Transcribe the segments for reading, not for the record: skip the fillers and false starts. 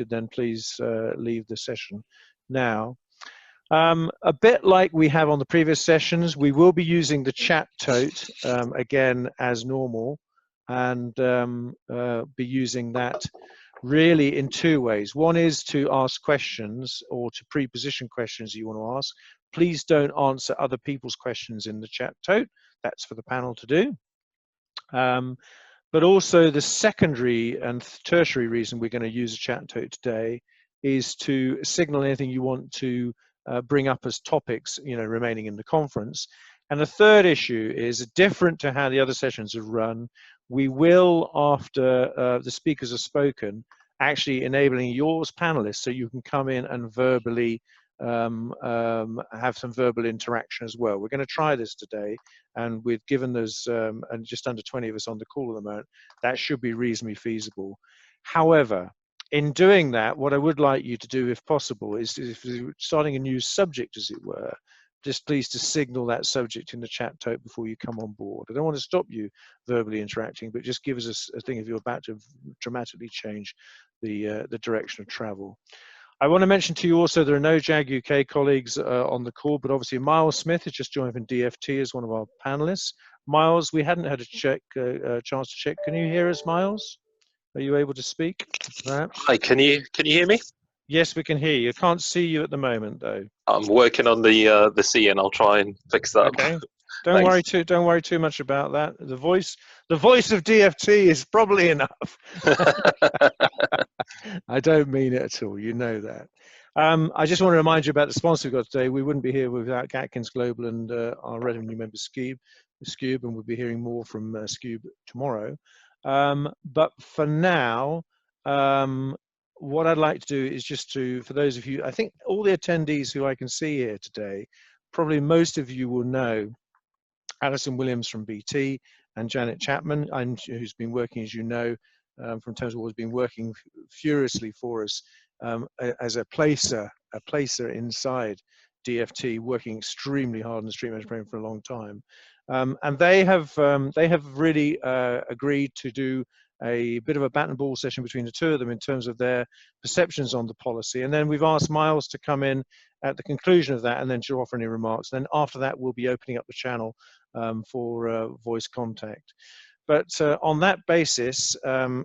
then please leave the session now. A bit like we have on the previous sessions, we will be using the chat tote again as normal, and be using that really in two ways. One is to ask questions or to pre-position questions you want to ask. Please don't answer other people's questions in the chat tote. That's for the panel to do. But also the secondary and tertiary reason we're going to use a chat tote today is to signal anything you want to bring up as topics, remaining in the conference. And the third issue is different to how the other sessions have run. We will, after the speakers have spoken, actually enabling yours panelists so you can come in and verbally have some verbal interaction as well. We're going to try this today, and we've given those and just under 20 of us on the call at the moment, that should be reasonably feasible. However, in doing that, what I would like you to do, if possible, is if you're starting a new subject, as it were, just please to signal that subject in the chat tote before you come on board. I don't want to stop you verbally interacting, but just give us a thing if you're about to dramatically change the direction of travel. I want to mention to you also there are no JAG UK colleagues on the call, but obviously Myles Smith has just joined from DFT as one of our panelists. Myles, we hadn't had a chance to check. Can you hear us, Myles? Are you able to speak, perhaps? Hi, can you hear me? Yes, we can hear you. I can't see you at the moment, though. I'm working on the C, and I'll try and fix that. Okay. Don't worry too much about that. The voice of DFT is probably enough. I don't mean it at all. You know that. I just want to remind you about the sponsor we've got today. We wouldn't be here without Atkins Global and our revenue member Scube, and we'll be hearing more from Scube tomorrow. But for now, what I'd like to do is just for those of you, I think all the attendees who I can see here today, probably most of you will know Alison Williams from BT and Janet Chapman, who's been working, as you know, from Thames Water, has been working furiously for us as a placer inside DFT, working extremely hard in the street management program for a long time. And they have really agreed to do a bit of a bat and ball session between the two of them in terms of their perceptions on the policy. And then we've asked Myles to come in at the conclusion of that and then to offer any remarks. And then after that, we'll be opening up the channel for voice contact. But on that basis,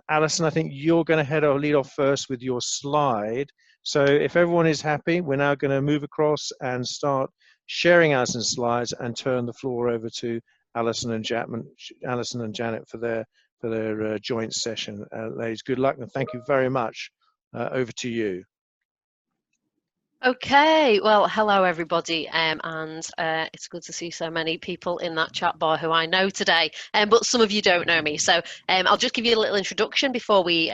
Alison, I think you're going to lead off first with your slide. So if everyone is happy, we're now going to move across and start sharing Alison's slides and turn the floor over to Alison and Janet for their joint session. Ladies, good luck and thank you very much. Over to you. Okay, well, hello everybody, and it's good to see so many people in that chat bar who I know today, but some of you don't know me, so I'll just give you a little introduction before we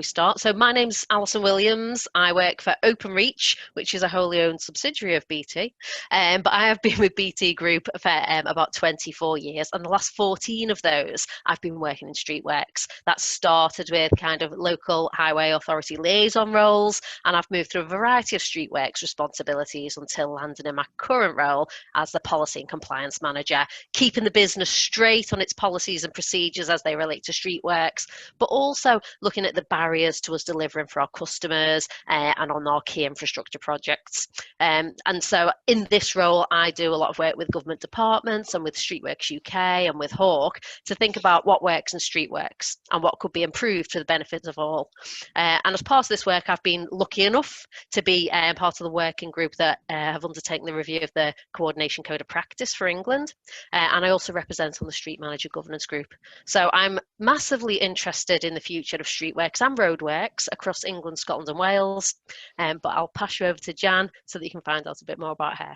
start. So my name's Alison Williams. I work for Openreach, which is a wholly owned subsidiary of BT, but I have been with BT Group for about 24 years, and the last 14 of those I've been working in street works. That started with kind of local highway authority liaison roles, and I've moved through a variety of street works responsibilities until landing in my current role as the policy and compliance manager, keeping the business straight on its policies and procedures as they relate to street works, but also looking at the barriers to us delivering for our customers and on our key infrastructure projects. And so in this role, I do a lot of work with government departments and with Streetworks UK and with Hawk to think about what works in street works and what could be improved for the benefit of all. And as part of this work, I've been lucky enough to be part of the working group that have undertaken the review of the Coordination Code of Practice for England, and I also represent on the Street Manager Governance Group. So I'm massively interested in the future of streetworks and roadworks across England, Scotland and Wales, but I'll pass you over to Jan so that you can find out a bit more about her.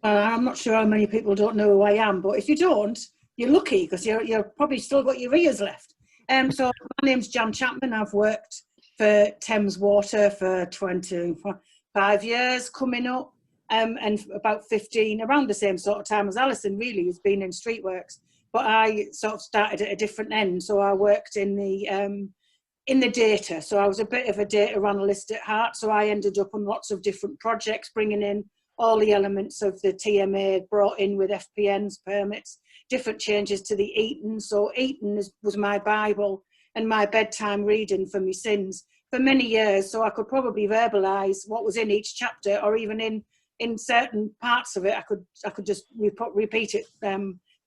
I'm not sure how many people don't know who I am, but if you don't, you're lucky because you're probably still got your ears left. So my name's Jan Chapman. I've worked for Thames Water for 25 years coming up, and about 15, around the same sort of time as Alison really has been in streetworks, but I sort of started at a different end. So I worked in the data, so I was a bit of a data analyst at heart, so I ended up on lots of different projects, bringing in all the elements of the TMA brought in with FPNs, permits, different changes to the Eton. So Eton was my Bible and my bedtime reading for my sins for many years, so I could probably verbalise what was in each chapter, or even in certain parts of it, I could just repeat it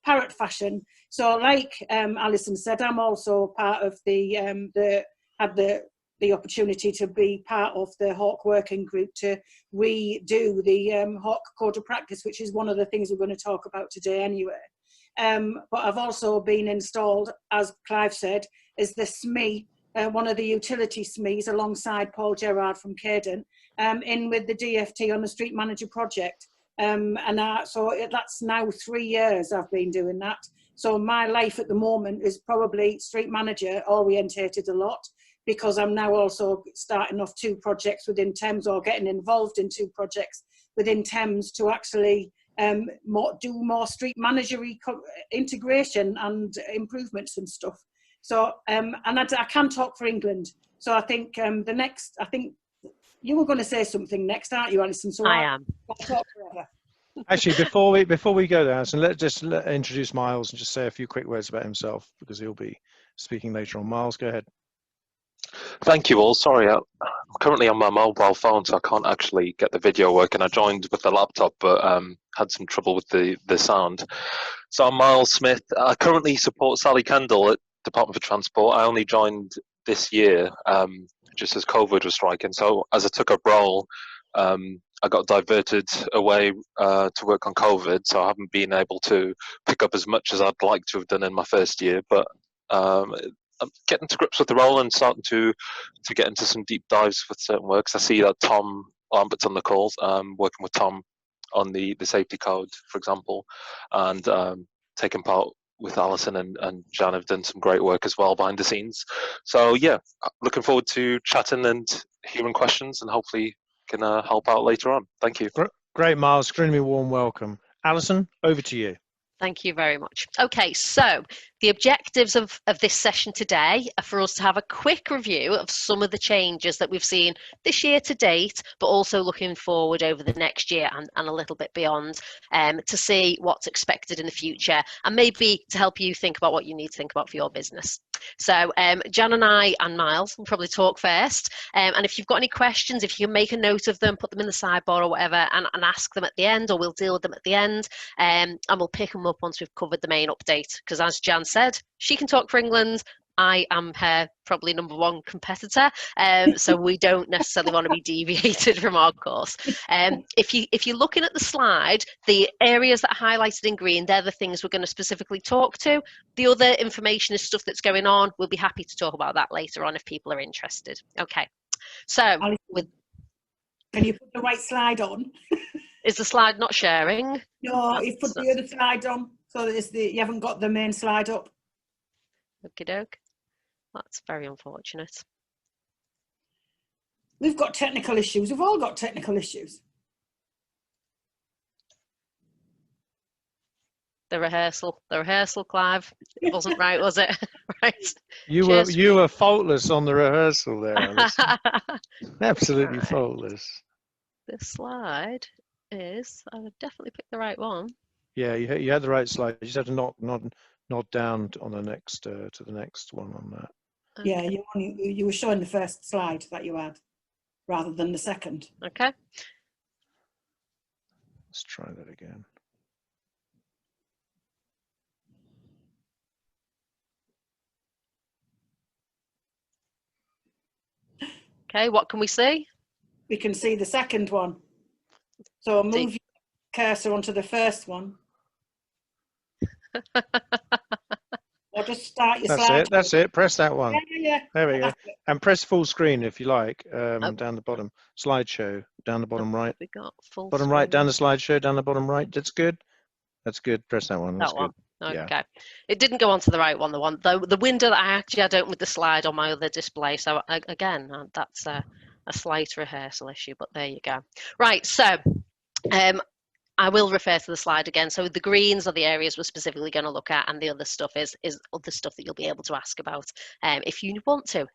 parrot fashion. So, like Alison said, I'm also part of had the opportunity to be part of the Hawk working group to redo the Hawk Code of Practice, which is one of the things we're going to talk about today anyway. But I've also been installed, as Clive said, as the SME, one of the utility SMEs, alongside Paul Gerrard from Cadent, in with the DFT on the Street Manager project. So that's now 3 years I've been doing that. So my life at the moment is probably street manager orientated a lot, because I'm now also starting off 2 projects within Thames, or getting involved in 2 projects within Thames to actually do more street managery integration and improvements and stuff. So, and I can talk for England. So I think I think you were going to say something next, aren't you, Alison? So I am. I'll talk forever. Actually, before we go there, Alison, let's introduce Myles and just say a few quick words about himself, because he'll be speaking later on. Myles, go ahead. Thank you all. Sorry, I'm currently on my mobile phone, so I can't actually get the video working. I joined with the laptop, but had some trouble with the sound. So I'm Myles Smith. I currently support Sally Kendall at Department for Transport. I only joined this year, just as COVID was striking. So as I took a role, I got diverted away to work on COVID, so I haven't been able to pick up as much as I'd like to have done in my first year. But I'm getting to grips with the role and starting to get into some deep dives with certain works. I see that Tom Lambert's on the calls, working with Tom on the safety code, for example, and taking part with Alison and Jan have done some great work as well behind the scenes. So yeah, looking forward to chatting and hearing questions, and hopefully can help out later on. Thank you. Great, Myles. Extremely warm welcome. Alison, over to you. Thank you very much. Okay, so the objectives of this session today are for us to have a quick review of some of the changes that we've seen this year to date, but also looking forward over the next year and a little bit beyond, to see what's expected in the future, and maybe to help you think about what you need to think about for your business. So Jan and I and Myles will probably talk first, and if you've got any questions, if you can make a note of them, put them in the sidebar or whatever, and ask them at the end, or we'll deal with them at the end, and we'll pick them up once we've covered the main update, because as Jan said, she can talk for England. I am her probably #1 competitor, so we don't necessarily want to be deviated from our course. If you're looking at the slide, the areas that are highlighted in green, they're the things we're going to specifically talk to. The other information is stuff that's going on. We'll be happy to talk about that later on if people are interested. Okay, so can you put the right slide on? Is the slide not sharing? No, you've put the other slide on, so that you haven't got the main slide up. Okie doke. That's very unfortunate. We've got technical issues. We've all got technical issues. The rehearsal, Clive. It wasn't right, was it? Right. You were faultless on the rehearsal there, Alison. Absolutely faultless. This slide is. I would definitely pick the right one. Yeah, you had the right slide. You just had to nod down on the next to the next one on that. Okay. Yeah, you were showing the first slide that you had rather than the second. Okay. Let's try that again. Okay, what can we see? We can see the second one. So move your cursor onto the first one. Or just start your slide. That's it. Press that one. Yeah. There we go. And press full screen if you like, down the bottom. Slideshow, down the bottom right. We got full bottom screen. right, down the slideshow, down the bottom right. That's good. That's good. Press that one. That's that one. Good. Okay. Yeah. It didn't go onto the right one. The window that I actually had open with the slide on my other display. So again, that's a slight rehearsal issue. But there you go. Right. So. I will refer to the slide again. So the greens are the areas we're specifically going to look at, and the other stuff is other stuff that you'll be able to ask about if you want to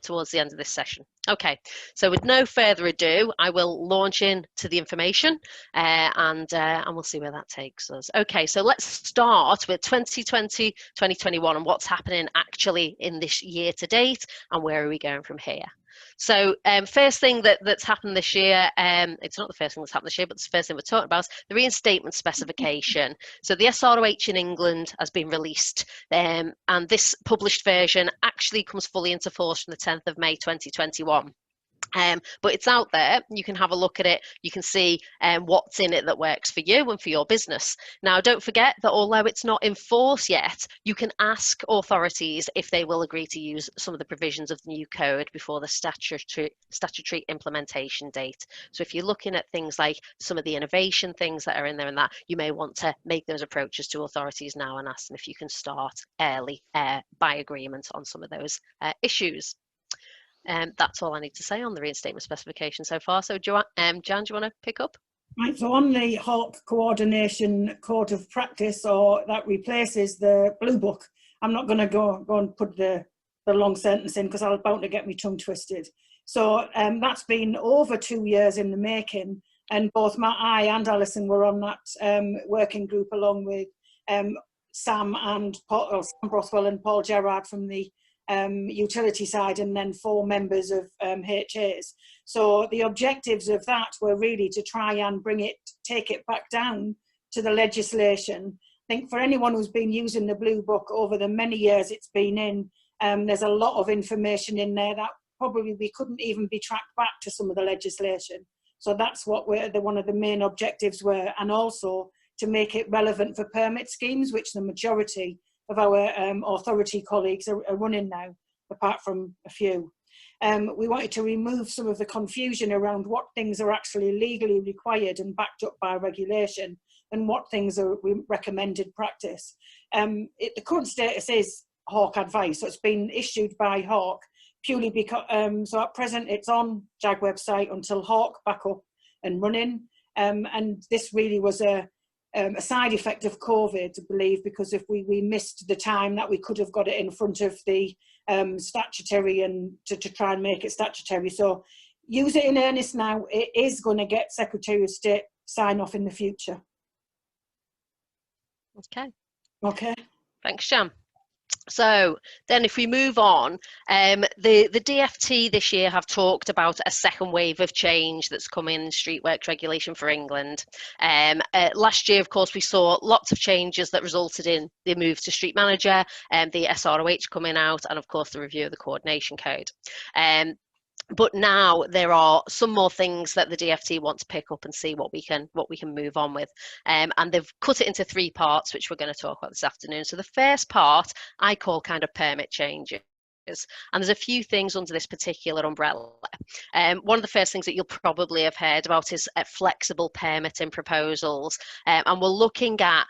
towards the end of this session. Okay, so with no further ado, I will launch into the information and we'll see where that takes us. Okay, so let's start with 2020, 2021 and what's happening actually in this year to date, and where are we going from here. So first thing that's happened this year, it's not the first thing that's happened this year, but it's the first thing we're talking about, the reinstatement specification. So the SROH in England has been released, and this published version actually comes fully into force from the 10th of May 2021. But it's out there. You can have a look at it. You can see what's in it that works for you and for your business. Now, don't forget that although it's not in force yet, you can ask authorities if they will agree to use some of the provisions of the new code before the statutory implementation date. So if you're looking at things like some of the innovation things that are in there and that, you may want to make those approaches to authorities now and ask them if you can start early by agreement on some of those issues. That's all I need to say on the reinstatement specification so far. So, Jan, do you want to pick up? Right, so on the Hawke Coordination Code of Practice, or that replaces the Blue Book, I'm not going to go and put the long sentence in because I'm about to get my tongue twisted. So that's been over 2 years in the making, and both I and Alison were on that working group along with Sam Brothwell and Paul Gerrard from the utility side, and then 4 members of HAs. So the objectives of that were really to try and take it back down to the legislation. I think for anyone who's been using the Blue Book over the many years it's been in, there's a lot of information in there that probably we couldn't even be tracked back to some of the legislation. So that's what one of the main objectives were, and also to make it relevant for permit schemes, which the majority of our authority colleagues are running now, apart from a few. We wanted to remove some of the confusion around what things are actually legally required and backed up by regulation, and what things are recommended practice. The current status is Hawke advice, so it's been issued by Hawke purely because, so at present it's on JAG website until Hawke back up and running, and this really was a side effect of COVID, I believe, because if we missed the time that we could have got it in front of the statutory and to try and make it statutory. So use it in earnest now. It is going to get Secretary of State sign off in the future. Okay. Okay. Thanks, Jan. So then if we move on, the DFT this year have talked about a second wave of change that's coming in street works regulation for England. Last year, of course, we saw lots of changes that resulted in the move to street manager and the SROH coming out, and of course the review of the coordination code. But now there are some more things that the DFT want to pick up and see what we can move on with, and they've cut it into 3 parts, which we're going to talk about this afternoon. So the first part I call kind of permit changes. And there's a few things under this particular umbrella. One of the first things that you'll probably have heard about is flexible permitting proposals, and we're looking at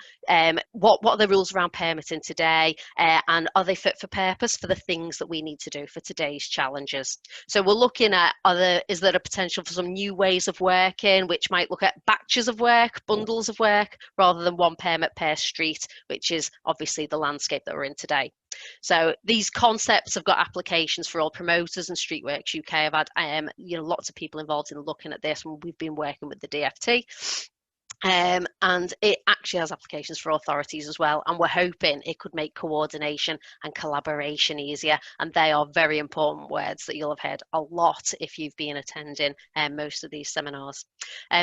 what are the rules around permitting today, and are they fit for purpose for the things that we need to do for today's challenges. So we're looking at is there a potential for some new ways of working, which might look at batches of work, bundles of work, rather than one permit per street, which is obviously the landscape that we're in today. So these concepts have got applications for all promoters, and Streetworks UK have had lots of people involved in looking at this, and we've been working with the DFT. And it actually has applications for authorities as well, and we're hoping it could make coordination and collaboration easier, and they are very important words that you'll have heard a lot if you've been attending most of these seminars.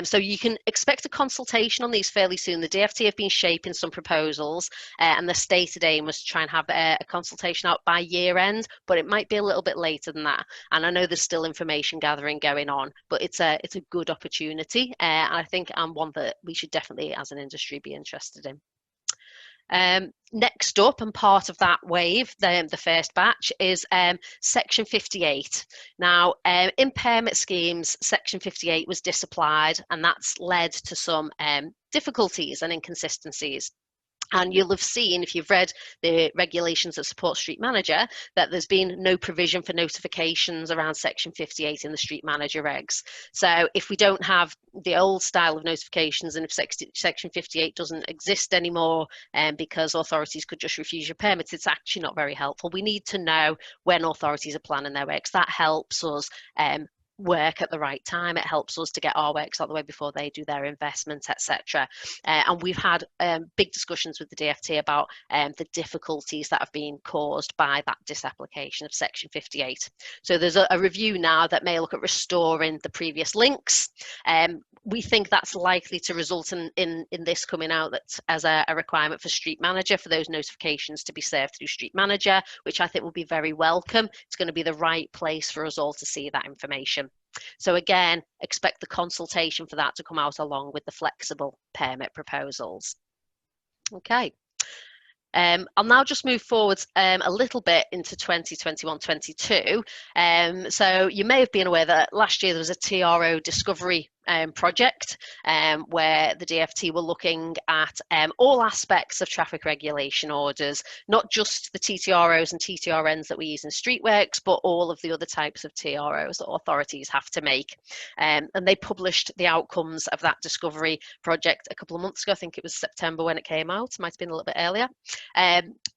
So you can expect a consultation on these fairly soon. The DFT have been shaping some proposals, and the stated aim was to try and have a consultation out by year end, but it might be a little bit later than that, and I know there's still information gathering going on, but it's a good opportunity, and I think one that we should definitely as an industry be interested in. Next up, and part of that wave, the first batch, is Section 58. Now, in permit schemes, Section 58 was disapplied, and that's led to some difficulties and inconsistencies. And you'll have seen, if you've read the regulations that support street manager, that there's been no provision for notifications around Section 58 in the street manager regs. So if we don't have the old style of notifications, and if Section 58 doesn't exist anymore, because authorities could just refuse your permits, it's actually not very helpful. We need to know when authorities are planning their regs. That helps us work at the right time. It helps us to get our works out the way before they do their investment, etc. And we've had big discussions with the DfT about the difficulties that have been caused by that disapplication of Section 58. So there's a review now that may look at restoring the previous links. We think that's likely to result in this coming out that as a requirement for Street Manager, for those notifications to be served through Street Manager, which I think will be very welcome. It's going to be the right place for us all to see that information. So again, expect the consultation for that to come out along with the flexible permit proposals. Okay. I'll now just move forwards a little bit into 2021-22. So you may have been aware that last year there was a TRO discovery project where the DfT were looking at all aspects of traffic regulation orders, not just the TTROs and TTRNs that we use in streetworks, but all of the other types of TROs that authorities have to make. And they published the outcomes of that discovery project a couple of months ago. I think it was September when it came out. It might have been a little bit earlier.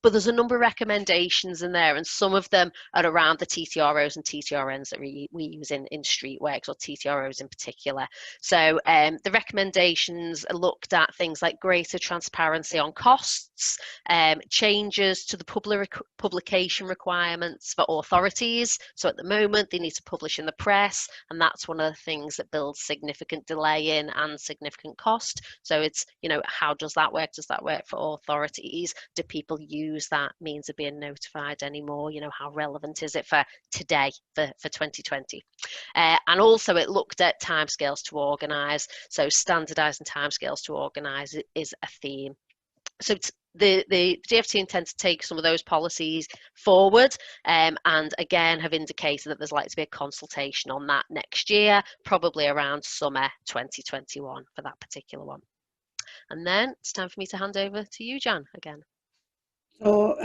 But there's a number of recommendations in there, and some of them are around the TTROs and TTRNs that we use in streetworks, or TTROs in particular. So the recommendations looked at things like greater transparency on costs, changes to the publication requirements for authorities. So at the moment they need to publish in the press, and that's one of the things that builds significant delay in and significant cost. So it's, you know, how does that work? Does that work for authorities? Do people use that means of being notified anymore? You know, how relevant is it for today, for 2020? And also it looked at timescales to organise. So standardising timescales to organise is a theme. So the DfT intends to take some of those policies forward, and again have indicated that there's likely to be a consultation on that next year, probably around summer 2021 for that particular one. And then it's time for me to hand over to you, Jan, again. So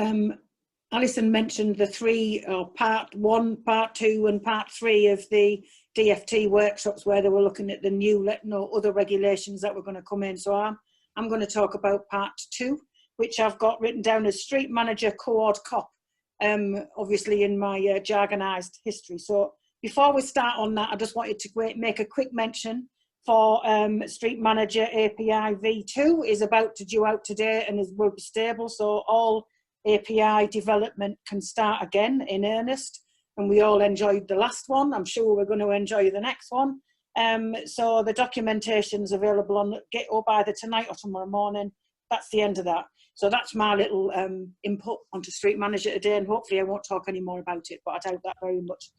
Alison mentioned the three, part 1, part 2 and part 3 of the DfT workshops where they were looking at the new other regulations that were going to come in. So I'm going to talk about part 2, which I've got written down as Street Manager Coord Cop, obviously in my jargonised history. So before we start on that, I just wanted to make a quick mention for Street Manager API v2 is about to due out today and will be stable, so all API development can start again in earnest. And we all enjoyed the last one. I'm sure we're going to enjoy the next one. So the documentation's available on either tonight or tomorrow morning. That's the end of that. So that's my little input onto Street Manager today, and hopefully I won't talk any more about it, but I doubt that very much.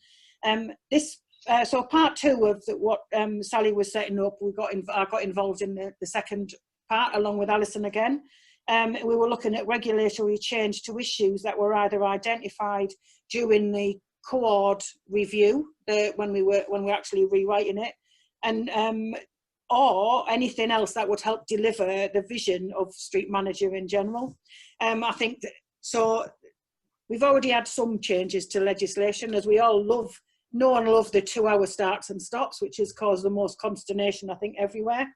So part 2 of what Sally was setting up, I got involved in the second part along with Alison again. We were looking at regulatory change to issues that were either identified during the Coord review, when we were actually rewriting it, and or anything else that would help deliver the vision of Street Manager in general. I think so. We've already had some changes to legislation, as we all know and love the 2-hour starts and stops, which has caused the most consternation, I think, everywhere.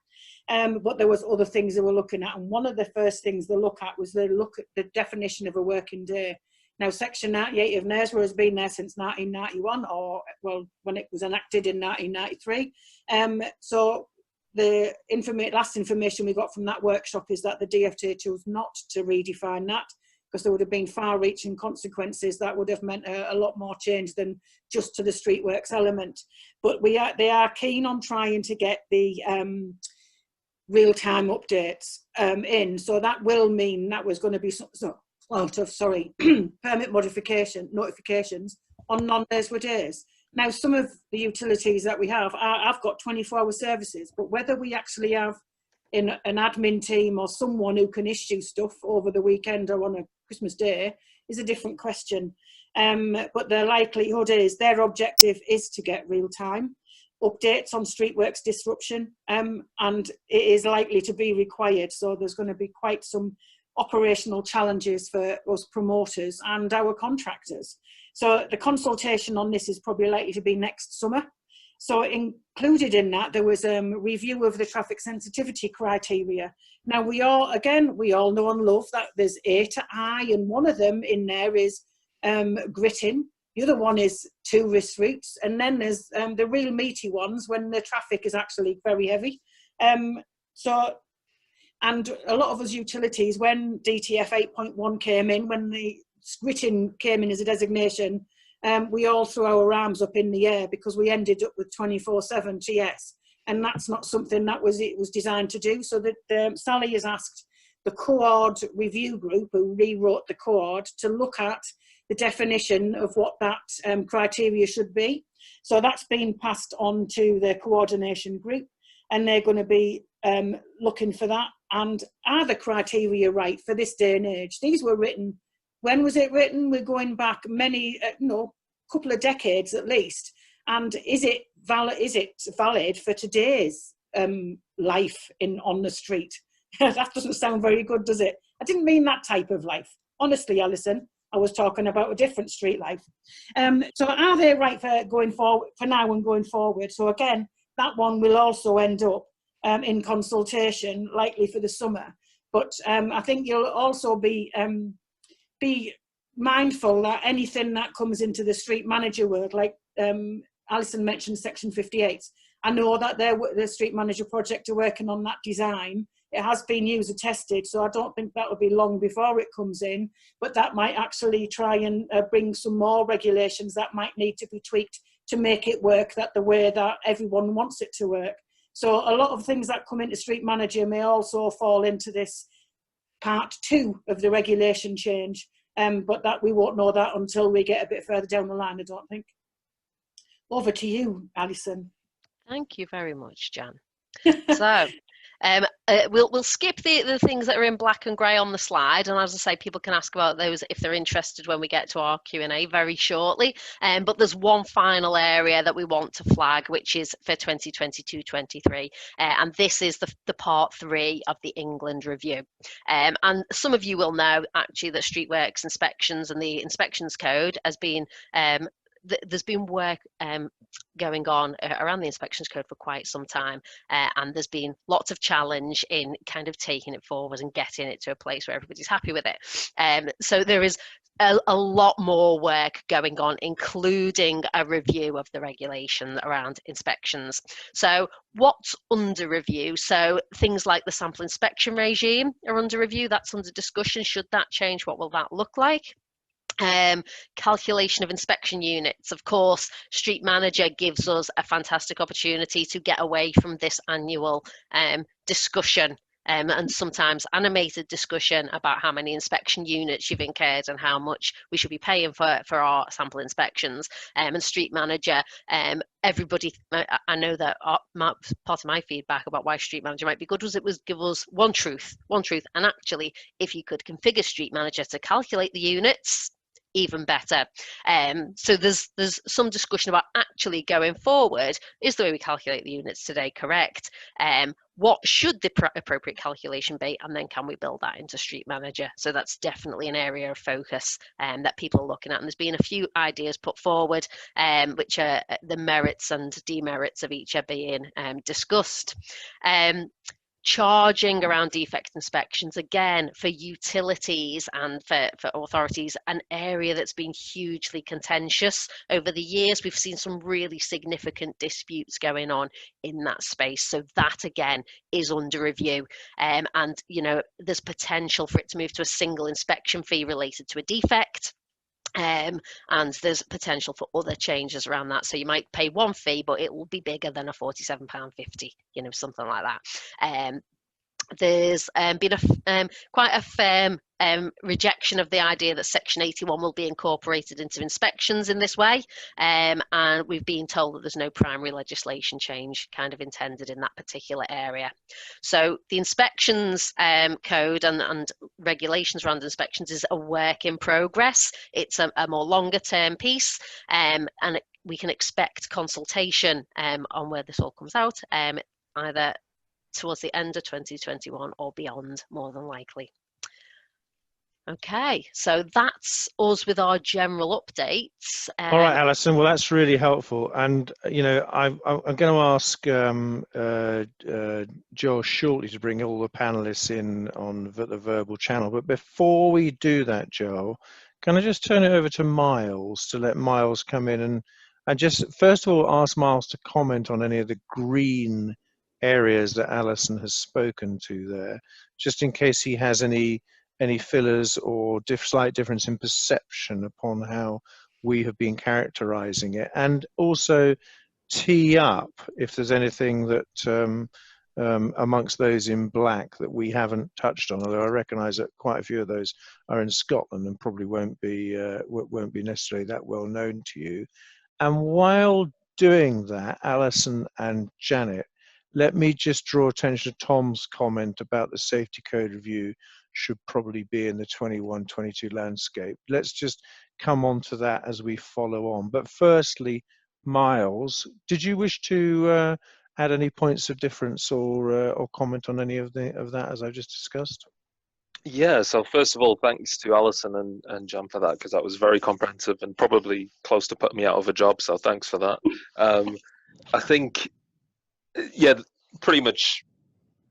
But there was other things they were looking at, and one of the first things they look at was they look at the definition of a working day. Now, Section 98 of NESWA has been there since 1991, or, well, when it was enacted in 1993. So the last information we got from that workshop is that the DfT chose not to redefine that, because there would have been far-reaching consequences that would have meant a lot more change than just to the streetworks element. But they are keen on trying to get the real-time updates in. So that will mean that was going to be permit notifications on non-NESWA days. Now, some of the utilities that we have, I've got 24-hour services, but whether we actually have in an admin team or someone who can issue stuff over the weekend or on a Christmas day is a different question. But the likelihood is their objective is to get real-time updates on streetworks disruption, and it is likely to be required. So there's going to be quite some operational challenges for us promoters and our contractors. So the consultation on this is probably likely to be next summer. So included in that, there was a review of the traffic sensitivity criteria. Now we all know and love that there's A to I, and one of them in there is gritting. The other one is tourist routes, and then there's the real meaty ones when the traffic is actually very heavy. And a lot of us utilities, when DTF 8.1 came in, when the written came in as a designation, we all threw our arms up in the air because we ended up with 24/7 TS, and that's not something that it was designed to do. So that Sally has asked the COARD review group, who rewrote the COARD, to look at the definition of what that criteria should be. So that's been passed on to the coordination group, and they're going to be looking for that. And are the criteria right for this day and age? These were written, when was it written? We're going back many, couple of decades at least. And is it valid for today's life on the street? That doesn't sound very good, does it? I didn't mean that type of life. Honestly, Alison, I was talking about a different street life. So are they right for going forward, for now and going forward? So again, that one will also end up in consultation, likely for the summer. But I think you'll also be mindful that anything that comes into the street manager work, like Alison mentioned section 58, I know that the street manager project are working on that design. It has been user tested, so I don't think that will be long before it comes in, but that might actually try and bring some more regulations that might need to be tweaked to make it work the way that everyone wants it to work. So a lot of things that come into street manager may also fall into this part 2 of the regulation change, but that we won't know that until we get a bit further down the line, I don't think. Over to you, Alison. Thank you very much, Jan. So we'll skip the things that are in black and grey on the slide, and as I say, people can ask about those if they're interested when we get to our Q&A very shortly. But there's one final area that we want to flag, which is for 2022-23, and this is the part 3 of the England review. And some of you will know actually that Streetworks inspections and the inspections code has been there's been work going on around the inspections code for quite some time, and there's been lots of challenge in kind of taking it forward and getting it to a place where everybody's happy with it. So there is a lot more work going on, including a review of the regulation around inspections. So what's under review? So things like the sample inspection regime are under review. That's under discussion. Should that change? What will that look like? Calculation of inspection units. Of course, Street Manager gives us a fantastic opportunity to get away from this annual discussion and sometimes animated discussion about how many inspection units you've incurred and how much we should be paying for our sample inspections. And Street Manager, everybody, I know that part of my feedback about why Street Manager might be good was it was give us one truth, and actually if you could configure Street Manager to calculate the units, even better. So there's some discussion about actually going forward, is the way we calculate the units today correct? What should the appropriate calculation be, and then can we build that into Street Manager? So that's definitely an area of focus that people are looking at, and there's been a few ideas put forward, which are the merits and demerits of each are being discussed. Charging around defect inspections, again, for utilities and for authorities, an area that's been hugely contentious over the years. We've seen some really significant disputes going on in that space. So that, again, is under review. And, you know, there's potential for it to move to a single inspection fee related to a defect. And there's potential for other changes around that. So you might pay one fee, but it will be bigger than a £47.50, you know, something like that. There's been quite a firm rejection of the idea that Section 81 will be incorporated into inspections in this way, and we've been told that there's no primary legislation change kind of intended in that particular area. So the inspections code and regulations around inspections is a work in progress. It's a more longer term piece, and we can expect consultation on where this all comes out, either towards the end of 2021 or beyond, more than likely. Okay, so that's us with our general updates. All right, Alison, well, that's really helpful. And, you know, I'm going to ask Joel shortly to bring all the panelists in on the verbal channel. But before we do that, Joel, Can I just turn it over to Myles to let Myles come in and just first of all ask Myles to comment on any of the green areas that Alison has spoken to there, just in case he has any fillers or slight difference in perception upon how we have been characterizing it, and also tee up if there's anything that amongst those in black that we haven't touched on, although I recognise that quite a few of those are in Scotland and probably won't be necessarily that well known to you. And while doing that, Alison and Janet, let me just draw attention to Tom's comment about the safety code review should probably be in the 21-22 landscape. Let's just come on to that as we follow on. But firstly, Myles, did you wish to add any points of difference or comment on any of that as I've just discussed? Yeah, so first of all, thanks to Alison and Jan for that, because that was very comprehensive and probably close to putting me out of a job, so thanks for that. I think, yeah, pretty much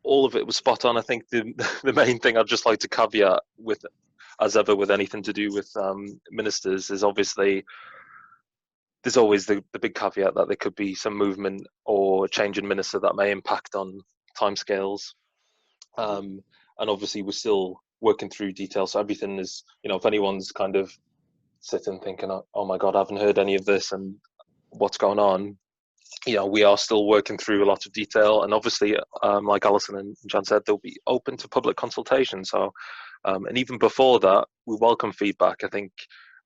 all of it was spot on. I think the main thing I'd just like to caveat with, as ever with anything to do with ministers, is obviously there's always the big caveat that there could be some movement or change in minister that may impact on timescales. And obviously we're still working through details, so everything is, if anyone's kind of sitting thinking, oh my God, I haven't heard any of this and what's going on, we are still working through a lot of detail, and obviously, like Alison and Jan said, they'll be open to public consultation. So, and even before that, we welcome feedback. I think,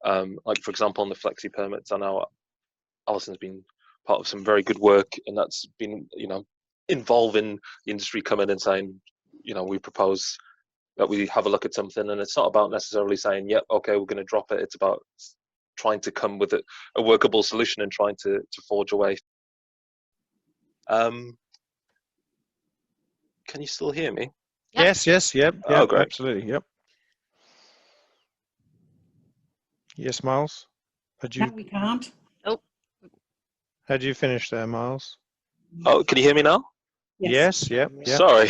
like for example, on the flexi permits, I know Alison's been part of some very good work, and that's been, involving the industry coming and saying, we propose that we have a look at something, and it's not about necessarily saying, yep, okay, we're going to drop it. It's about trying to come with a workable solution and trying to forge a way. Can you still hear me? Yes, yep, oh, great. Absolutely, yep. Yes, Myles? No, we can't. Oh. Had you finished there, Myles? Oh, can you hear me now? Yes, yep. Sorry,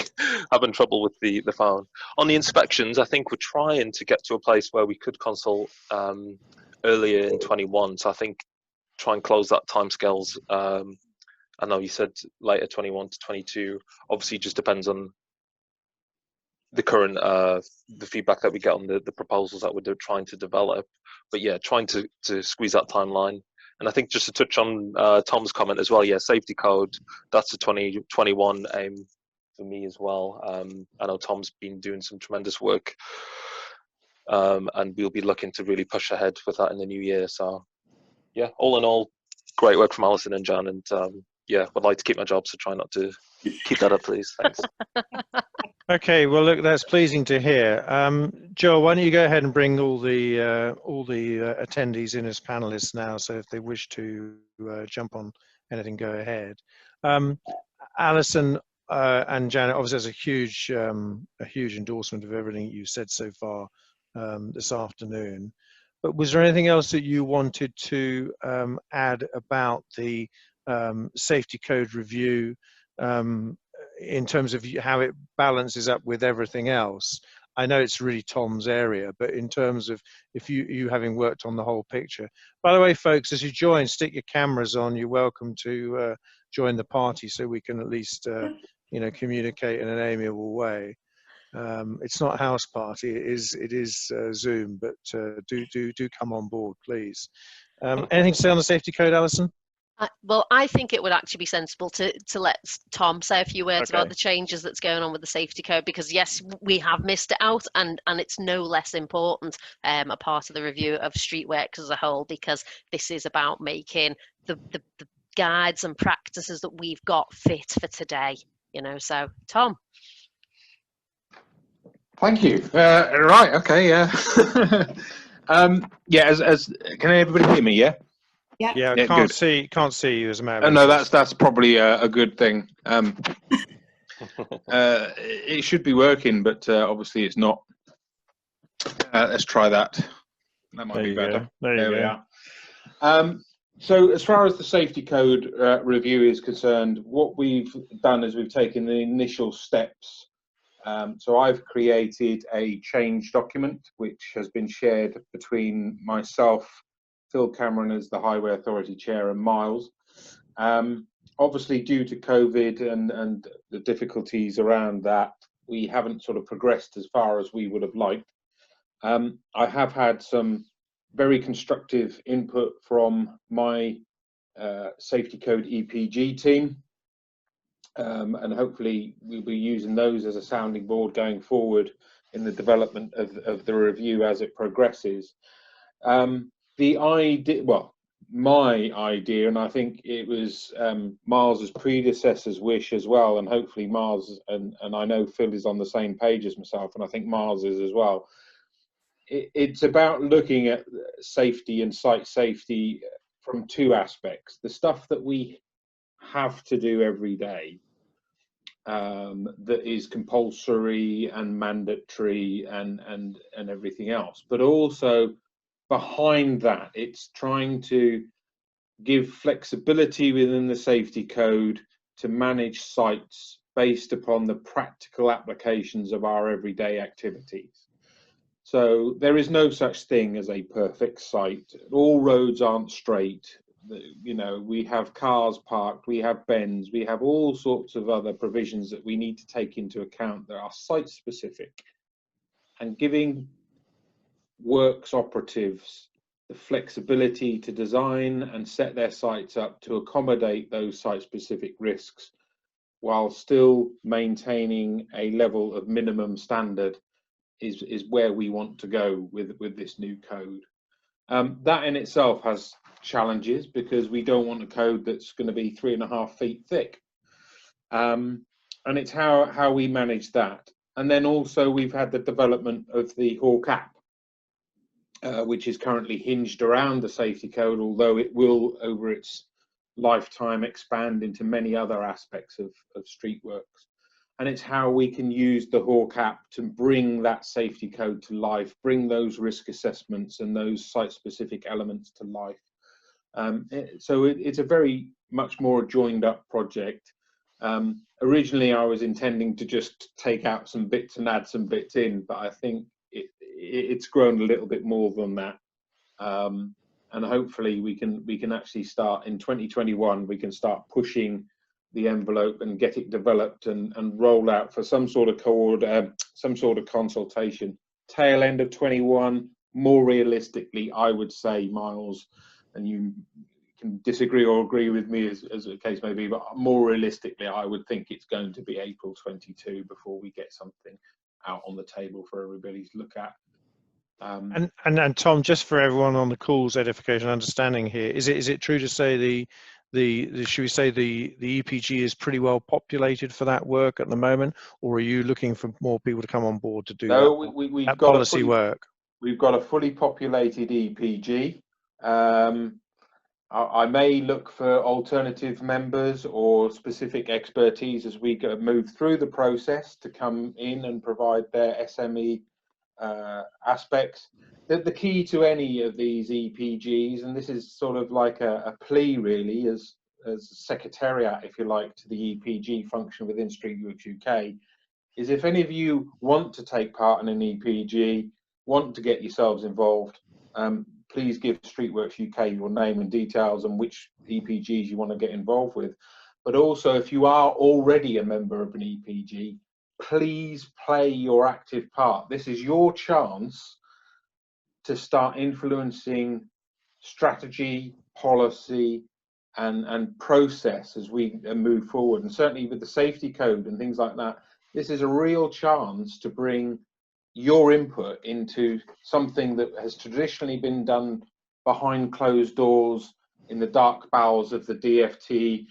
having trouble with the phone. On the inspections, I think we're trying to get to a place where we could consult earlier in 21. So I think try and close that timescales. I know you said later 21 to 22. Obviously, just depends on the current the feedback that we get on the proposals that we're trying to develop. But yeah, trying to squeeze that timeline. And I think just to touch on Tom's comment as well, yeah, safety code, that's a 2021 aim for me as well. I know Tom's been doing some tremendous work, and we'll be looking to really push ahead with that in the new year. So yeah, all in all, great work from Alison and Jan, and yeah, would like to keep my job, so try not to keep that up, please. Thanks. Okay, well, look, that's pleasing to hear. Joel, why don't you go ahead and bring all the attendees in as panelists now, so if they wish to jump on anything, go ahead. Alison and Janet, obviously, there's a huge endorsement of everything you said so far this afternoon. But was there anything else that you wanted to add about the safety code review in terms of how it balances up with everything else? I know it's really Tom's area, but in terms of if you having worked on the whole picture. By the way, folks, as you join, stick your cameras on. You're welcome to join the party so we can at least communicate in an amiable way. It's not house party, it is Zoom, but do come on board, please. Anything to say on the safety code, Alison? Well, I think it would actually be sensible to let Tom say a few words about the changes that's going on with the safety code, because yes, we have missed it out, and it's no less important a part of the review of streetworks as a whole, because this is about making the guides and practices that we've got fit for today. So Tom. Thank you. Right. Okay. Yeah. Yeah. As can everybody hear me? Yeah. Yeah. Can't see you as a matter. No, that's probably a good thing. It should be working, but obviously it's not. Let's try that. That might be better. There we are. So as far as the safety code review is concerned, what we've done is we've taken the initial steps So I've created a change document which has been shared between myself, Phil Cameron as the Highway Authority Chair, and Myles. Obviously, due to COVID and the difficulties around that, we haven't sort of progressed as far as we would have liked. I have had some very constructive input from my Safety Code EPG team, and hopefully we'll be using those as a sounding board going forward in the development of the review as it progresses. The idea, well, my idea, and I think it was Myles's predecessor's wish as well, and hopefully Myles, and I know Phil is on the same page as myself, and I think Myles is as well. It's about looking at safety and site safety from two aspects. The stuff that we have to do every day, that is compulsory and mandatory and everything else, but also behind that, it's trying to give flexibility within the safety code to manage sites based upon the practical applications of our everyday activities. So there is no such thing as a perfect site. All roads aren't straight. You know, we have cars parked, we have bends, we have all sorts of other provisions that we need to take into account that are site specific, and giving works operatives the flexibility to design and set their sites up to accommodate those site specific risks while still maintaining a level of minimum standard is where we want to go with this new code. That in itself has challenges, because we don't want a code that's going to be 3.5 feet thick, and it's how we manage that. And then also we've had the development of the Hawk app, which is currently hinged around the safety code, although it will over its lifetime expand into many other aspects of street works. And it's how we can use the Hawk app to bring that safety code to life, bring those risk assessments and those site-specific elements to life. So it's a very much more joined up project. Originally, I was intending to just take out some bits and add some bits in, but I think it's grown a little bit more than that. And hopefully we can actually start in 2021, we can start pushing the envelope and get it developed and roll out for some sort of consultation. Tail end of 21, more realistically, I would say, Myles, and you can disagree or agree with me as the case may be, but more realistically, I would think it's going to be April 22 before we get something out on the table for everybody to look at. And Tom, just for everyone on the call's edification and understanding here, is it true to say the should we say the EPG is pretty well populated for that work at the moment, or are you looking for more people to come on board to do that policy work? We've got a fully populated EPG. I may look for alternative members or specific expertise as we move through the process to come in and provide their SME aspects. The key to any of these EPGs, and this is sort of like a plea really as secretariat, if you like, to the EPG function within Streetworks UK, is if any of you want to take part in an EPG, want to get yourselves involved, please give Streetworks UK your name and details and which EPGs you want to get involved with. But also, if you are already a member of an EPG, please play your active part. This is your chance to start influencing strategy, policy, and process as we move forward. And certainly with the safety code and things like that, this is a real chance to bring your input into something that has traditionally been done behind closed doors in the dark bowels of the DFT,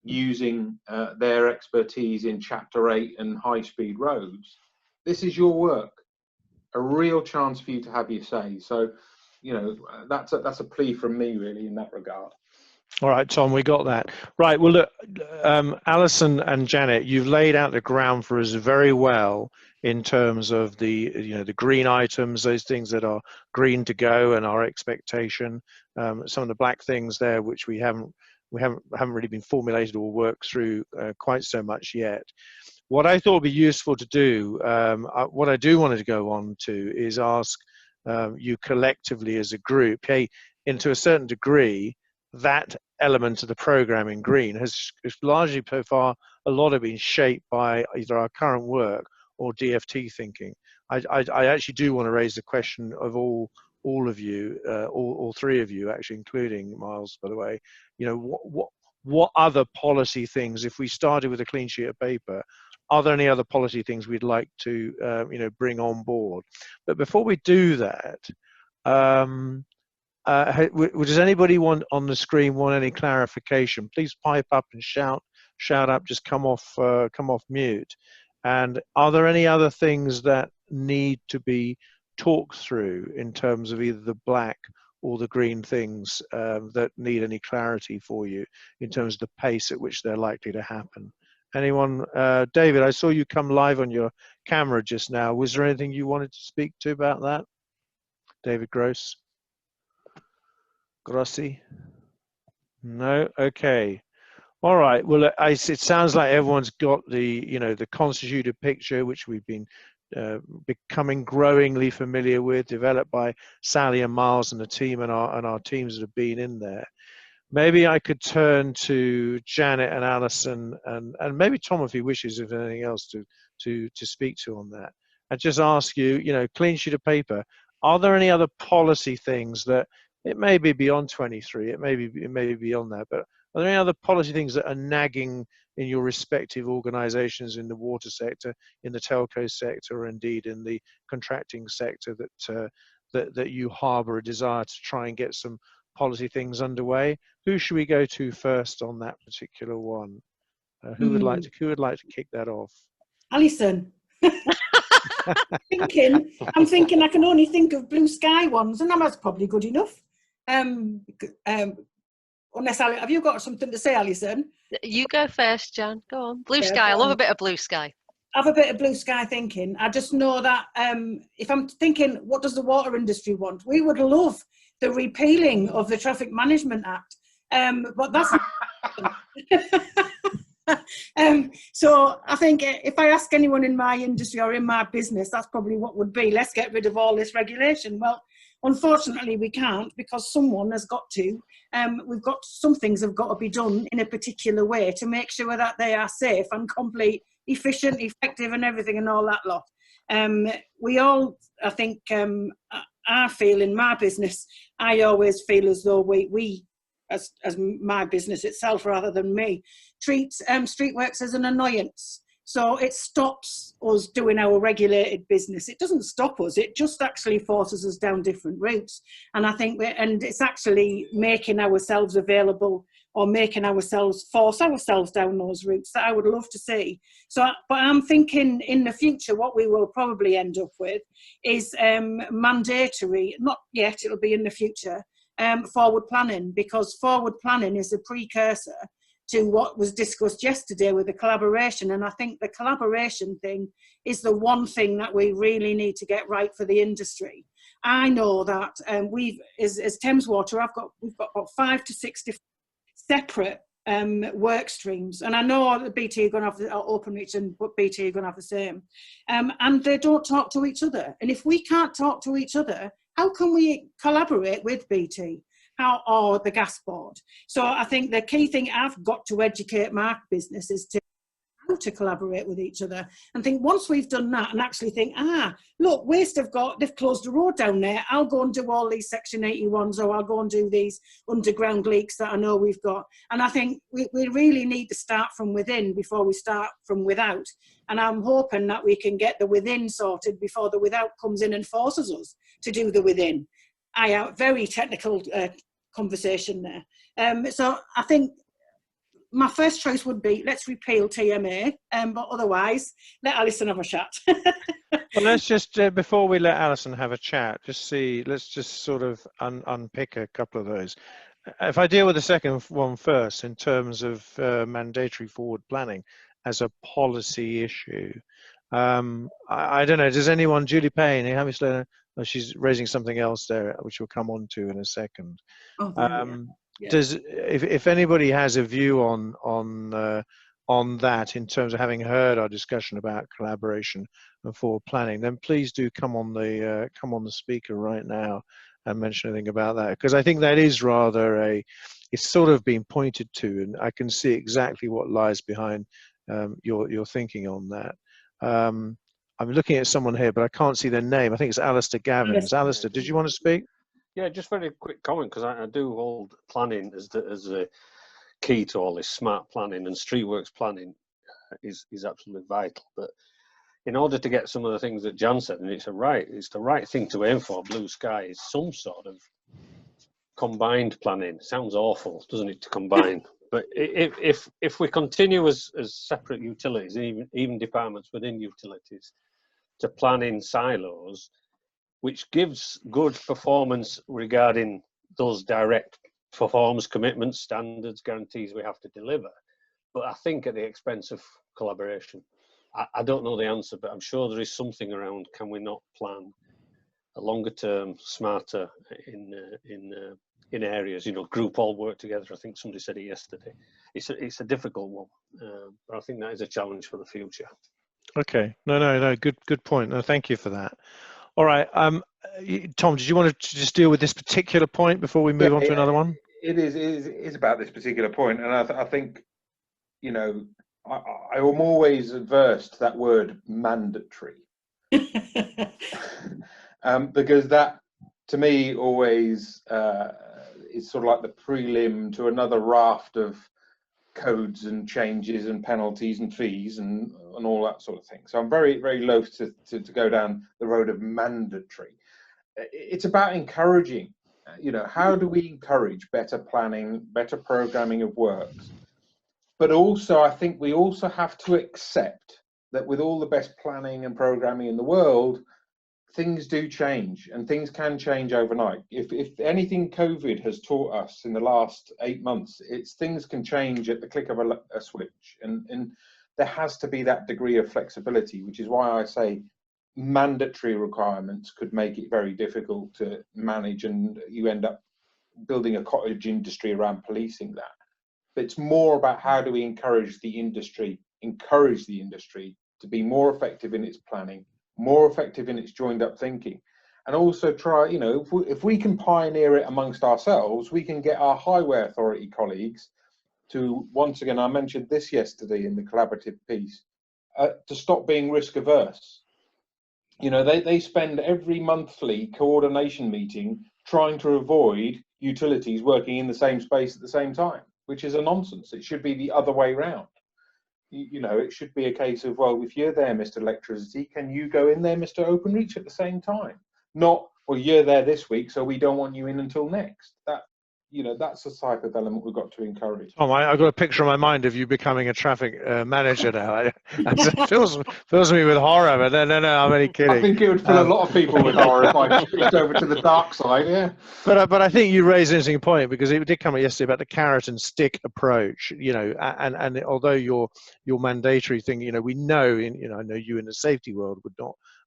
using their expertise in Chapter 8 and high-speed roads. This is your work, a real chance for you to have your say. So, you know, that's a plea from me really in that regard. All right, Tom, we got that. Right, well, look, Alison and Janet, you've laid out the ground for us very well in terms of the, you know, the green items, those things that are green to go and our expectation. Some of the black things there, which we haven't really been formulated or worked through quite so much yet. what I thought would be useful to do, what I do want to go on to is ask you collectively as a group, hey, into a certain degree, that element of the program in green has largely so far, a lot of been shaped by either our current work or DFT thinking. I actually do want to raise the question of all of you, all three of you actually, including Myles, by the way, you know, what other policy things, if we started with a clean sheet of paper, are there any other policy things we'd like to you know, bring on board? But before we do that, does anybody want on the screen want any clarification? Please pipe up and shout up. Just come off mute. And are there any other things that need to be talked through in terms of either the black or the green things that need any clarity for you in terms of the pace at which they're likely to happen? Anyone? David, I saw you come live on your camera just now. Was there anything you wanted to speak to about that? David Grossi? No? Okay. All right. Well, it sounds like everyone's got the, you know, the constituted picture, which we've been becoming growingly familiar with, developed by Sally and Myles and the team and our teams that have been in there. Maybe I could turn to Janet and Alison and maybe Tom, if he wishes, if there's anything else to speak to on that, and just ask you, you know, clean sheet of paper, are there any other policy things that it may be beyond 23, it may be beyond that, but are there any other policy things that are nagging in your respective organizations in the water sector, in the telco sector, or indeed in the contracting sector that you harbor a desire to try and get some policy things underway? Who should we go to first on that particular one? Who would like to kick that off? Alison. I'm thinking I can only think of blue sky ones, and that's probably good enough. Unless have you got something to say, Alison? You go first, Jan. Go on. Blue sky. I love a bit of blue sky. Have a bit of blue sky thinking. I just know that if I'm thinking, what does the water industry want? We would love the repealing of the Traffic Management Act, but that's. So I think if I ask anyone in my industry or in my business, that's probably what would be. Let's get rid of all this regulation. Well, unfortunately, we can't, because someone has got to. We've got some things have got to be done in a particular way to make sure that they are safe and complete, efficient, effective, and everything and all that lot. We all, I think, I feel in my business, I always feel as though we as my business itself rather than me, treat streetworks as an annoyance. So it stops us doing our regulated business. It doesn't stop us, it just actually forces us down different routes. And I think, and it's actually making ourselves available or making ourselves, force ourselves down those routes that I would love to see. So, but I'm thinking in the future, what we will probably end up with is mandatory, not yet, it'll be in the future, forward planning, because forward planning is a precursor to what was discussed yesterday with the collaboration. And I think the collaboration thing is the one thing that we really need to get right for the industry. I know that as Thames Water, we've got about 5 to 6 different separate work streams, and I know that BT are going to have Openreach and BT are going to have the same, and they don't talk to each other. And if we can't talk to each other, how can we collaborate with BT or the gas board? So I think the key thing I've got to educate my business is how to collaborate with each other, and think once we've done that and actually think, look, Waste they've closed the road down there, I'll go and do all these Section 81s, or I'll go and do these underground leaks that I know we've got. And I think we really need to start from within before we start from without. And I'm hoping that we can get the within sorted before the without comes in and forces us to do the within. Very technical conversation there. So I think my first choice would be, let's repeal TMA, but otherwise, let Alison have a chat. Well, let's just, before we let Alison have a chat, let's just sort of unpick a couple of those. If I deal with the second one first, in terms of mandatory forward planning as a policy issue, I don't know, does anyone, Julie Payne, how much later? Oh, she's raising something else there, which we'll come on to in a second. Oh, yeah. Does if anybody has a view on on that in terms of having heard our discussion about collaboration and forward planning, then please do come on the speaker right now and mention anything about that, because I think that is rather it's sort of been pointed to, and I can see exactly what lies behind your thinking on that. I'm looking at someone here, but I can't see their name. I think it's Alistair Gavins. Alistair, did you want to speak? Yeah, just very quick comment, because I do hold planning as a key to all this smart planning, and streetworks planning is absolutely vital. But in order to get some of the things that Jan said, and it's the right thing to aim for, blue sky, is some sort of combined planning. Sounds awful, doesn't it, to combine? But if we continue as separate utilities, even departments within utilities, to plan in silos, which gives good performance regarding those direct performance commitments, standards, guarantees we have to deliver, but I think at the expense of collaboration. I don't know the answer, but I'm sure there is something around, can we not plan a longer term, smarter in areas, group all work together. I think somebody said it yesterday. It's a difficult one, but I think that is a challenge for the future. Okay, no, good point. No, thank you for that. All right, Tom, did you want to just deal with this particular point before we move on to another one? It is about this particular point, and I think, I am always averse to that word mandatory, because that, to me, always is sort of like the prelim to another raft of codes and changes and penalties and fees and all that sort of thing. So I'm very, very loath to go down the road of mandatory. It's about encouraging. How do we encourage better planning, better programming of works? But also, I think we also have to accept that with all the best planning and programming in the world, things do change, and things can change overnight. If anything COVID has taught us in the last 8 months, it's things can change at the click of a switch, and there has to be that degree of flexibility, which is why I say mandatory requirements could make it very difficult to manage, and you end up building a cottage industry around policing that. But it's more about how do we encourage the industry to be more effective in its planning, more effective in its joined up thinking, and also try, if we can pioneer it amongst ourselves, we can get our highway authority colleagues to, once again, I mentioned this yesterday in the collaborative piece, to stop being risk averse. They spend every monthly coordination meeting trying to avoid utilities working in the same space at the same time, which is a nonsense. It should be the other way round. It should be a case of, well, if you're there, Mr. Electricity, can you go in there, Mr. Openreach, at the same time? Not, well, you're there this week, so we don't want you in until next. That's the type of element we've got to encourage. Tom, I've got a picture in my mind of you becoming a traffic manager now. It fills me with horror, but no, I'm only kidding. I think it would fill a lot of people with horror if I switched over to the dark side, yeah. But I think you raised an interesting point, because it did come up yesterday about the carrot and stick approach, and although your mandatory thing, we know, I know you in the safety world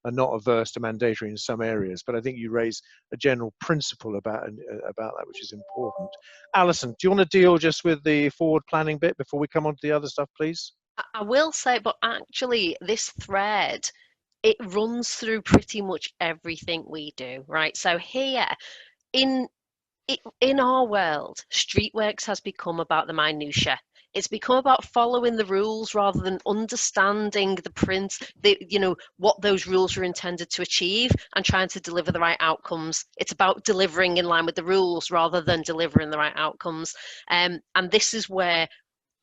are not averse to mandatory in some areas, but I think you raise a general principle about that, which is important. Alison, do you want to deal just with the forward planning bit before we come on to the other stuff, please? I will say, but actually this thread, it runs through pretty much everything we do, right? So here, in our world, streetworks has become about the minutiae. It's become about following the rules rather than understanding what those rules are intended to achieve and trying to deliver the right outcomes. It's about delivering in line with the rules rather than delivering the right outcomes. And this is where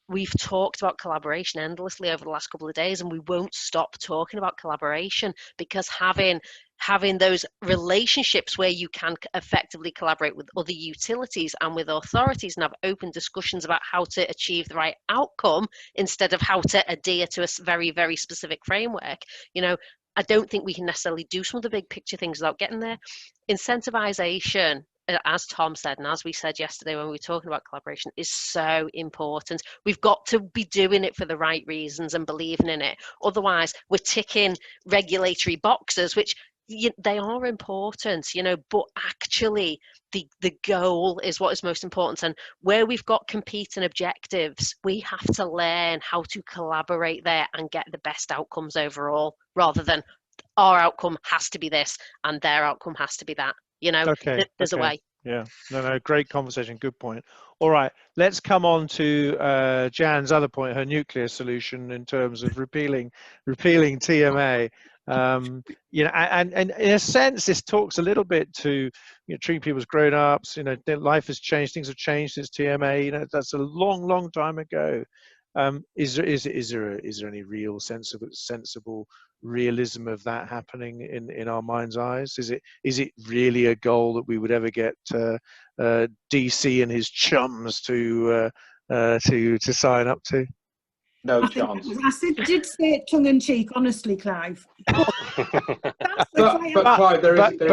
we've talked about collaboration endlessly over the last couple of days, and we won't stop talking about collaboration, because having those relationships where you can effectively collaborate with other utilities and with authorities and have open discussions about how to achieve the right outcome instead of how to adhere to a very, very specific framework. I don't think we can necessarily do some of the big picture things without getting there. Incentivization, as Tom said, and as we said yesterday when we were talking about collaboration, is so important. We've got to be doing it for the right reasons and believing in it. Otherwise, we're ticking regulatory boxes, which, they are important, you know, but actually the goal is what is most important. And where we've got competing objectives, we have to learn how to collaborate there and get the best outcomes overall, rather than our outcome has to be this and their outcome has to be that. You know, Okay. there's a way. Yeah. No, great conversation. Good point. All right, let's come on to Jan's other point, her nuclear solution in terms of repealing TMA. You know, and in a sense, this talks a little bit to, you know, treating people as grown-ups. You know, their life has changed, things have changed since TMA. You know, that's a long time ago. Is there any real sensible realism of that happening in our mind's eyes? Is it really a goal that we would ever get DC and his chums to sign up to? No chance. Did say it tongue in cheek, honestly, Clive. But Clive,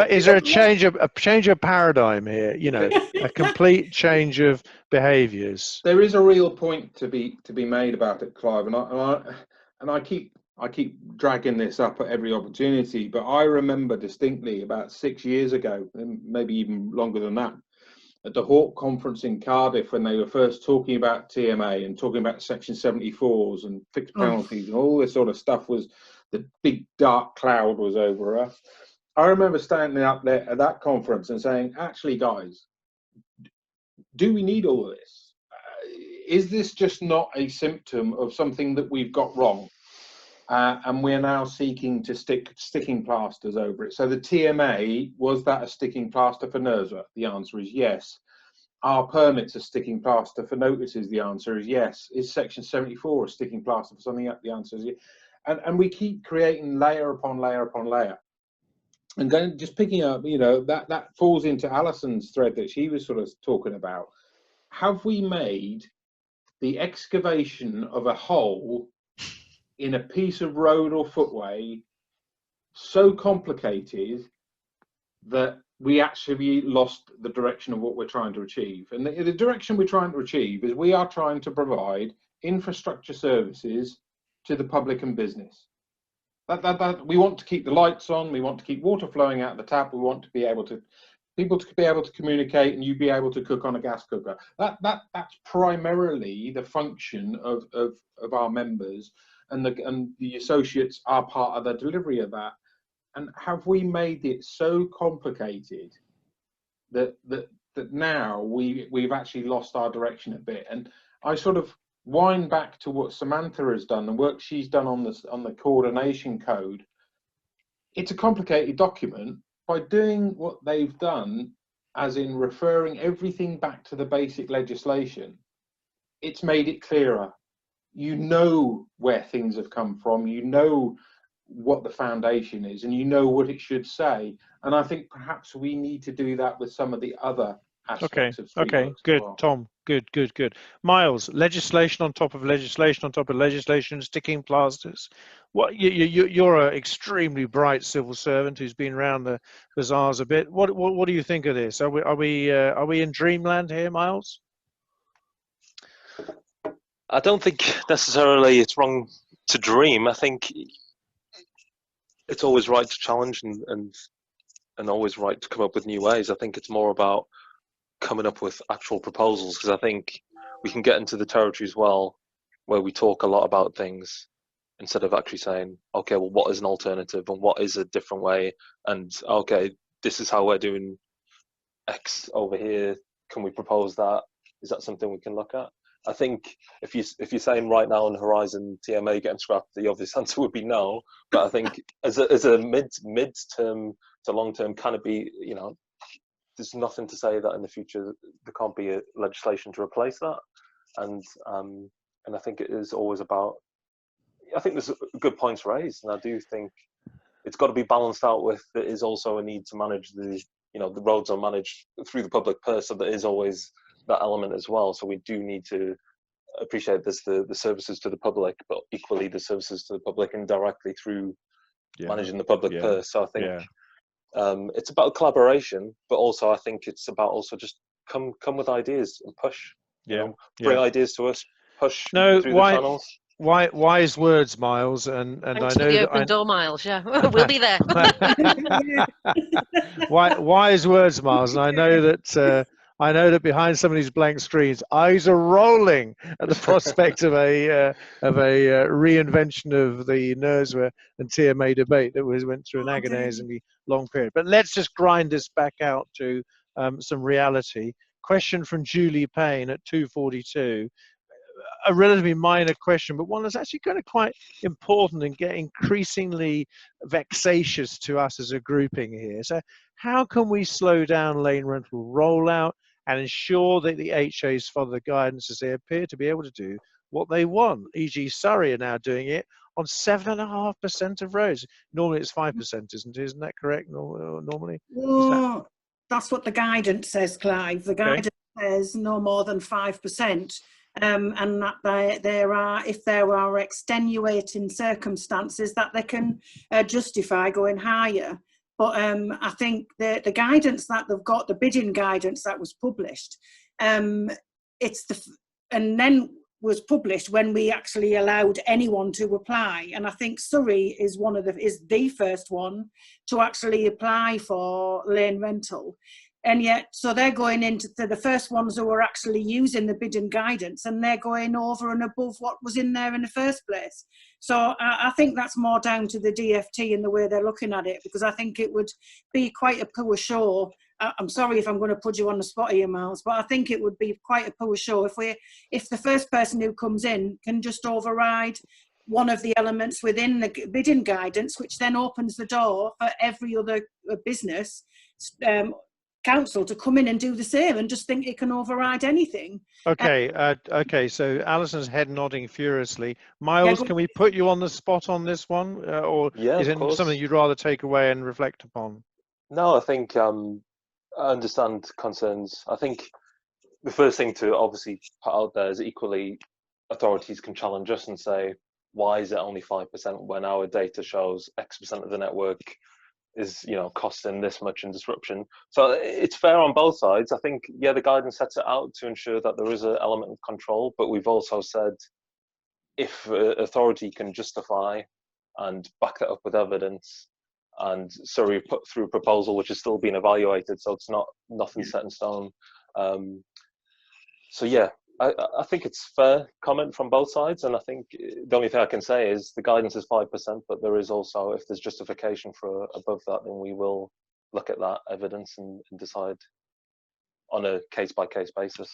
is there a change of paradigm here? You know, a complete change of behaviours. There is a real point to be made about it, Clive, and I keep dragging this up at every opportunity. But I remember distinctly about 6 years ago, and maybe even longer than that, at the Hawke conference in Cardiff, when they were first talking about TMA and talking about Section 74s and fixed penalties and all this sort of stuff, was the big dark cloud was over us. I remember standing up there at that conference and saying, actually, guys, do we need all of this? Is this just not a symptom of something that we've got wrong? And we're now seeking to sticking plasters over it. So the TMA, was that a sticking plaster for NERSA? The answer is yes. Are permits a sticking plaster for notices? The answer is yes. Is Section 74 a sticking plaster for something else? The answer is yes. And we keep creating layer upon layer upon layer. And then just picking up, you know, that falls into Alison's thread that she was sort of talking about. Have we made the excavation of a hole in a piece of road or footway so complicated that we actually lost the direction of what we're trying to achieve? And the direction we're trying to achieve is we are trying to provide infrastructure services to the public and business. That we want to keep the lights on, we want to keep water flowing out of the tap, we want to be able to people to be able to communicate, and you be able to cook on a gas cooker. That's primarily the function of our members, and the associates are part of the delivery of that. And have we made it so complicated that now we've actually lost our direction a bit? And I sort of wind back to what Samantha has done, the work she's done on the coordination code. It's a complicated document. By doing what they've done, as in referring everything back to the basic legislation, it's made it clearer. You know where things have come from, you know what the foundation is, and you know what it should say. And I think perhaps we need to do that with some of the other aspects of street Okay, works good, as well. Tom, good. Myles, legislation on top of legislation on top of legislation, sticking plasters. What you're an extremely bright civil servant who's been around the bazaars a bit. What do you think of this? Are we in dreamland here, Myles? I don't think necessarily it's wrong to dream. I think it's always right to challenge and always right to come up with new ways. I think it's more about coming up with actual proposals, because I think we can get into the territory as well where we talk a lot about things instead of actually saying, okay, well, what is an alternative and what is a different way? And okay, this is how we're doing X over here. Can we propose that? Is that something we can look at? I think if you're saying right now on the horizon TMA getting scrapped, the obvious answer would be no. But I think as a mid-term to long-term, can it be, you know, there's nothing to say that in the future there can't be a legislation to replace that. And I think it is always about, I think there's good points raised, and I do think it's got to be balanced out with, there is also a need to manage the roads are managed through the public purse, so there is always that element as well. So we do need to appreciate this, the services to the public, but equally the services to the public indirectly through managing the public purse. So I think it's about collaboration, but also I think it's about also just come with ideas and push. Bring ideas to us, push through the channels. wise words, Myles, and Thanks I for know the that open door, Myles. Yeah, we'll be there. wise words, Myles, and I know that behind some of these blank screens, eyes are rolling at the prospect of a reinvention of the NERSWA and TMA debate that went through an agonizingly long period. But let's just grind this back out to some reality. Question from Julie Payne at 2:42. A relatively minor question, but one that's actually kind of quite important and get increasingly vexatious to us as a grouping here. So how can we slow down lane rental rollout and ensure that the HAs follow the guidance as they appear to be able to do what they want? E.g. Surrey are now doing it on 7.5% of roads. Normally it's 5%, isn't it? Isn't that correct normally? Well, that's what the guidance says, Clive. The guidance says no more than 5%. And that if there are extenuating circumstances that they can justify going higher. But I think the guidance that they've got, the bidding guidance that was published, and then was published when we actually allowed anyone to apply. And I think Surrey is the first one to actually apply for lane rental. And yet, so they're going into the first ones who are actually using the bidding guidance, and they're going over and above what was in there in the first place. So I think that's more down to the DFT and the way they're looking at it, because I think it would be quite a poor show. I'm sorry if I'm going to put you on the spot here, Myles, but I think it would be quite a poor show if the first person who comes in can just override one of the elements within the bidding guidance, which then opens the door for every other business council to come in and do the same and just think it can override anything. Okay, okay. So Alison's head nodding furiously. Myles, can we put you on the spot on this one, or is it something you'd rather take away and reflect upon? No, I think I understand concerns. I think the first thing to obviously put out there is equally authorities can challenge us and say, why is it only 5% when our data shows X% of the network is costing this much in disruption? So it's fair on both sides. I think the guidance sets it out to ensure that there is an element of control, but we've also said if authority can justify and back that up with evidence, and Surrey put through a proposal which is still being evaluated, so it's nothing set in stone. So yeah, I think it's fair comment from both sides, and I think the only thing I can say is the guidance is 5%, but there is also, if there's justification for above that, then we will look at that evidence and decide on a case-by-case basis.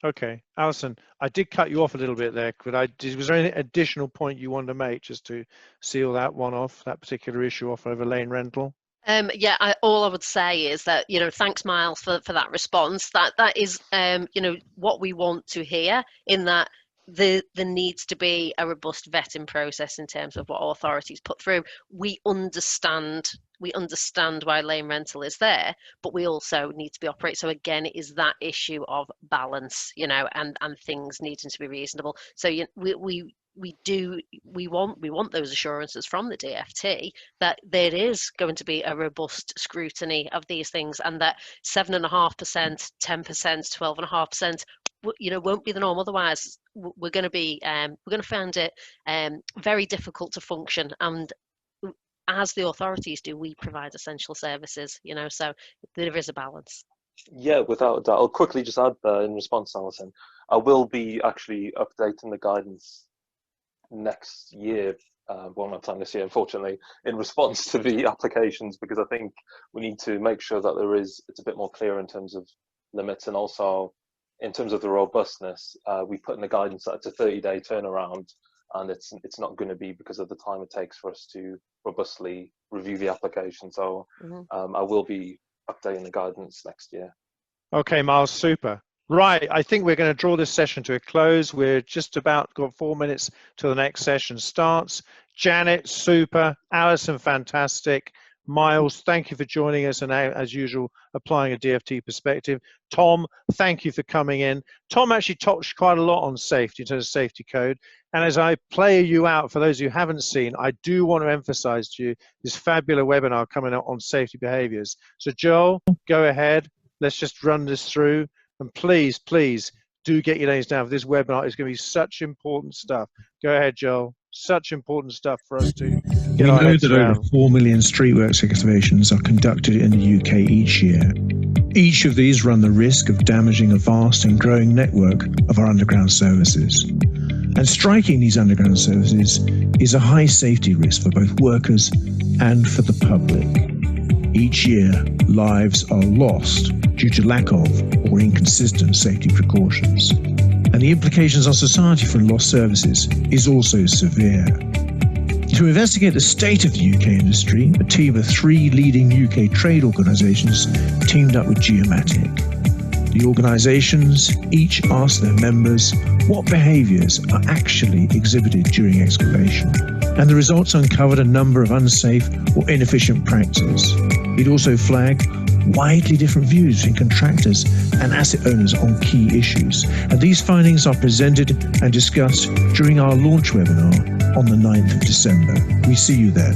Okay, Alison, I did cut you off a little bit there. Was there any additional point you wanted to make just to seal that one off, that particular issue off over lane rental? All I would say is that, thanks, Myles, for that response. That is, what we want to hear, in that there needs to be a robust vetting process in terms of what authorities put through. We understand why lane rental is there, but we also need to be operating. So again, it is that issue of balance, and things needing to be reasonable. So we want those assurances from the DFT that there is going to be a robust scrutiny of these things, and that 7.5%, 10%, 12.5%, won't be the norm. Otherwise, we're going to find it very difficult to function. And as the authorities do, we provide essential services. So there is a balance. Yeah, without a doubt. I'll quickly just add in response, Alison. I will be actually updating the guidance next year, not time this year, unfortunately, in response to the applications, because I think we need to make sure that it's a bit more clear in terms of limits, and also in terms of the robustness. We put in the guidance that it's a 30-day turnaround, and it's not going to be because of the time it takes for us to robustly review the application. So I will be updating the guidance next year. Okay, Myles, super. Right, I think we're going to draw this session to a close. We're just about got 4 minutes till the next session starts. Janet, super. Alison, fantastic. Myles, thank you for joining us, and as usual, applying a DFT perspective. Tom, thank you for coming in. Tom actually touched quite a lot on safety in terms of safety code. And as I play you out, for those who haven't seen, I do want to emphasize to you this fabulous webinar coming up on safety behaviors. So Joel, go ahead. Let's just run this through. And please, please do get your names down for this webinar. It's going to be such important stuff. Go ahead, Joel. Such important stuff for us to get We our know heads that around. over 4 million streetworks excavations are conducted in the UK each year. Each of these run the risk of damaging a vast and growing network of our underground services. And striking these underground services is a high safety risk for both workers and for the public. Each year, lives are lost due to lack of or inconsistent safety precautions. And the implications on society from lost services is also severe. To investigate the state of the UK industry, a team of 3 leading UK trade organisations teamed up with Geomatic. The organisations each asked their members what behaviours are actually exhibited during excavation, and the results uncovered a number of unsafe or inefficient practices. It also flagged widely different views between contractors and asset owners on key issues, and these findings are presented and discussed during our launch webinar on the 9th of December. We see you there.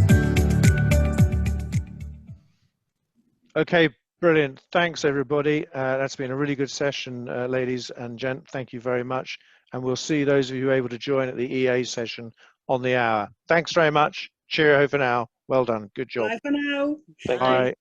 Okay, brilliant. Thanks, everybody. That's been a really good session, ladies and gent. Thank you very much. And we'll see those of you able to join at the EA session on the hour. Thanks very much. Cheerio for now. Well done. Good job. Bye for now. Thank Bye. you.